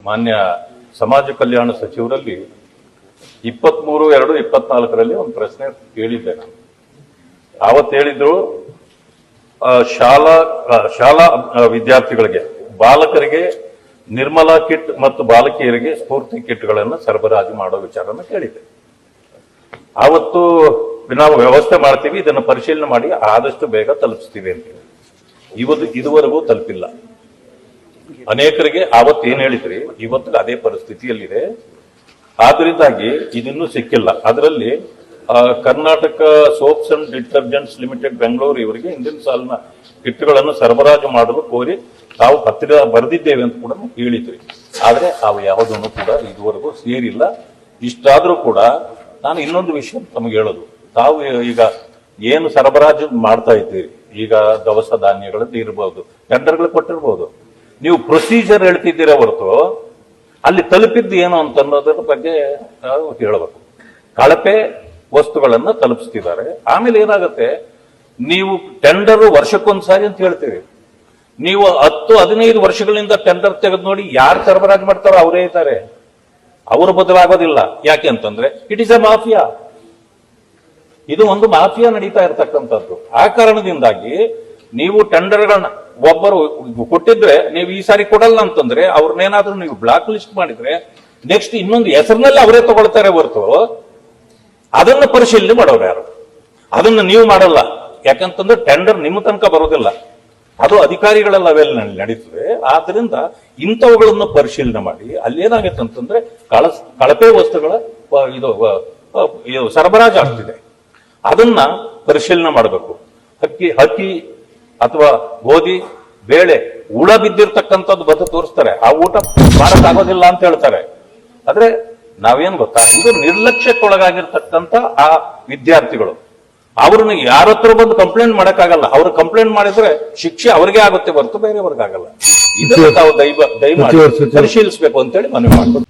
ಮಾನ್ಯ ಸಮಾಜ ಕಲ್ಯಾಣ ಸಚಿವರಲ್ಲಿ 23/2/24 ಒಂದು ಪ್ರಶ್ನೆ ಕೇಳಿದ್ದೆ ನಾನು. ಅವತ್ತು ಹೇಳಿದ್ರು ಶಾಲಾ ವಿದ್ಯಾರ್ಥಿಗಳಿಗೆ, ಬಾಲಕರಿಗೆ ನಿರ್ಮಲಾ ಕಿಟ್ ಮತ್ತು ಬಾಲಕಿಯರಿಗೆ ಸ್ಫೂರ್ತಿ ಕಿಟ್ಗಳನ್ನು ಸರಬರಾಜು ಮಾಡೋ ವಿಚಾರನ ಕೇಳಿದ್ದೆ. ಆವತ್ತು ನಾವು ವ್ಯವಸ್ಥೆ ಮಾಡ್ತೀವಿ, ಇದನ್ನು ಪರಿಶೀಲನೆ ಮಾಡಿ ಆದಷ್ಟು ಬೇಗ ತಲುಪಿಸ್ತೀವಿ ಅಂತ. ಇದುವರೆಗೂ ತಲುಪಿಲ್ಲ. ಅನೇಕರಿಗೆ ಆವತ್ತು ಏನ್ ಹೇಳಿದ್ರಿ, ಇವತ್ತು ಅದೇ ಪರಿಸ್ಥಿತಿಯಲ್ಲಿದೆ. ಆದ್ರಿಂದಾಗಿ ಇದನ್ನೂ ಸಿಕ್ಕಿಲ್ಲ. ಅದರಲ್ಲಿ Karnataka soaps and detergents limited Bengaluru ಇವರಿಗೆ ಹಿಂದಿನ ಸಾಲಿನ ಕಿಟ್ಗಳನ್ನು ಸರಬರಾಜು ಮಾಡಲು ಕೋರಿ ತಾವು ಪತ್ರ ಬರೆದಿದ್ದೇವೆ ಅಂತ ಕೂಡ ಹೇಳಿದ್ರಿ. ಆದ್ರೆ ಅವು ಯಾವುದನ್ನು ಕೂಡ ಇದುವರೆಗೂ ಸೇರಿಲ್ಲ. ಇಷ್ಟಾದ್ರೂ ಕೂಡ ನಾನು ಇನ್ನೊಂದು ವಿಷಯ ತಮಗೆ ಹೇಳೋದು, ತಾವು ಈಗ ಏನು ಸರಬರಾಜು ಮಾಡ್ತಾ ಇದ್ದೀರಿ, ಈಗ ದವಸ ಧಾನ್ಯಗಳದ್ದು ಇರಬಹುದು, ಟೆಂಡರ್ಗಳು ಕೊಟ್ಟಿರ್ಬೋದು, ನೀವು ಪ್ರೊಸೀಜರ್ ಹೇಳ್ತಿದ್ದೀರ ಹೊರತು ಅಲ್ಲಿ ತಲುಪಿದ್ದು ಏನು ಅಂತ ಅನ್ನೋದ್ರ ಬಗ್ಗೆ ನಾವು ಹೇಳಬೇಕು. ಕಳಪೆ ವಸ್ತುಗಳನ್ನ ತಲುಪಿಸ್ತಿದ್ದಾರೆ. ಆಮೇಲೆ ಏನಾಗುತ್ತೆ, ನೀವು ಟೆಂಡರ್ ವರ್ಷಕ್ಕೊಂದ್ಸಾರಿ ಅಂತ ಹೇಳ್ತೀರಿ, ನೀವು 10-15 ವರ್ಷಗಳಿಂದ ಟೆಂಡರ್ ತೆಗೆದು ನೋಡಿ, ಯಾರು ಸರಬರಾಜು ಮಾಡ್ತಾರೋ ಅವರೇ ಇದ್ದಾರೆ, ಅವರು ಬದಲಾಗೋದಿಲ್ಲ. ಯಾಕೆ ಅಂತಂದ್ರೆ ಇಟ್ ಇಸ್ ಎ ಮಾಫಿಯಾ. ಇದು ಒಂದು ಮಾಫಿಯಾ ನಡೀತಾ ಇರತಕ್ಕಂಥದ್ದು. ಆ ಕಾರಣದಿಂದಾಗಿ ನೀವು ಟೆಂಡರ್ಗಳನ್ನ ಒಬ್ಬರು ಕೊಟ್ಟಿದ್ರೆ ನೀವು ಈ ಸಾರಿ ಕೊಡಲ್ಲ ಅಂತಂದ್ರೆ ಅವ್ರನ್ನೇನಾದ್ರೂ ನೀವು ಬ್ಲಾಕ್ ಲಿಸ್ಟ್ ಮಾಡಿದ್ರೆ ನೆಕ್ಸ್ಟ್ ಇನ್ನೊಂದು ಹೆಸರಿನಲ್ಲಿ ಅವರೇ ತಗೊಳ್ತಾರೆ ಹೊರತು ಅದನ್ನ ಪರಿಶೀಲನೆ ಮಾಡೋರು ಯಾರು? ಅದನ್ನ ನೀವು ಮಾಡಲ್ಲ. ಯಾಕಂತಂದ್ರೆ ಟೆಂಡರ್ ನಿಮ್ಮ ತನಕ ಬರೋದಿಲ್ಲ, ಅದು ಅಧಿಕಾರಿಗಳ ಲೆವೆಲ್ ನಲ್ಲಿ ನಡೀತದೆ. ಆದ್ರಿಂದ ಇಂಥವುಗಳನ್ನು ಪರಿಶೀಲನೆ ಮಾಡಿ ಅಲ್ಲೇನಾಗುತ್ತೆ ಅಂತಂದ್ರೆ ಕಳಪೆ ವಸ್ತುಗಳ ಇದು ಸರಬರಾಜು ಆಗ್ತಿದೆ, ಅದನ್ನ ಪರಿಶೀಲನೆ ಮಾಡಬೇಕು. ಹಕ್ಕಿ ಅಥವಾ ಗೋಧಿ, ಬೇಳೆ ಹುಳ ಬಿದ್ದಿರ್ತಕ್ಕಂಥದ್ದು ಬಂದು ತೋರಿಸ್ತಾರೆ, ಆ ಊಟ ಮಾಡಕ್ಕಾಗೋದಿಲ್ಲ ಅಂತ ಹೇಳ್ತಾರೆ. ಆದ್ರೆ ನಾವೇನ್ ಗೊತ್ತಾ, ಇದು ನಿರ್ಲಕ್ಷ್ಯಕ್ಕೊಳಗಾಗಿರ್ತಕ್ಕಂಥ ಆ ವಿದ್ಯಾರ್ಥಿಗಳು, ಅವ್ರನ್ನ ಯಾರ ಹತ್ರ ಬಂದು ಕಂಪ್ಲೇಂಟ್ ಮಾಡಕ್ಕಾಗಲ್ಲ. ಅವ್ರು ಕಂಪ್ಲೇಂಟ್ ಮಾಡಿದ್ರೆ ಶಿಕ್ಷೆ ಅವ್ರಿಗೆ ಆಗುತ್ತೆ ಹೊರತು ಬೇರೆಯವ್ರಿಗಾಗಲ್ಲ. ಇದನ್ನು ತಾವು ದಯಮಾಡಿ ಪರಿಶೀಲಿಸಬೇಕು ಅಂತೇಳಿ ಮನವಿ ಮಾಡ್ಬೋದು.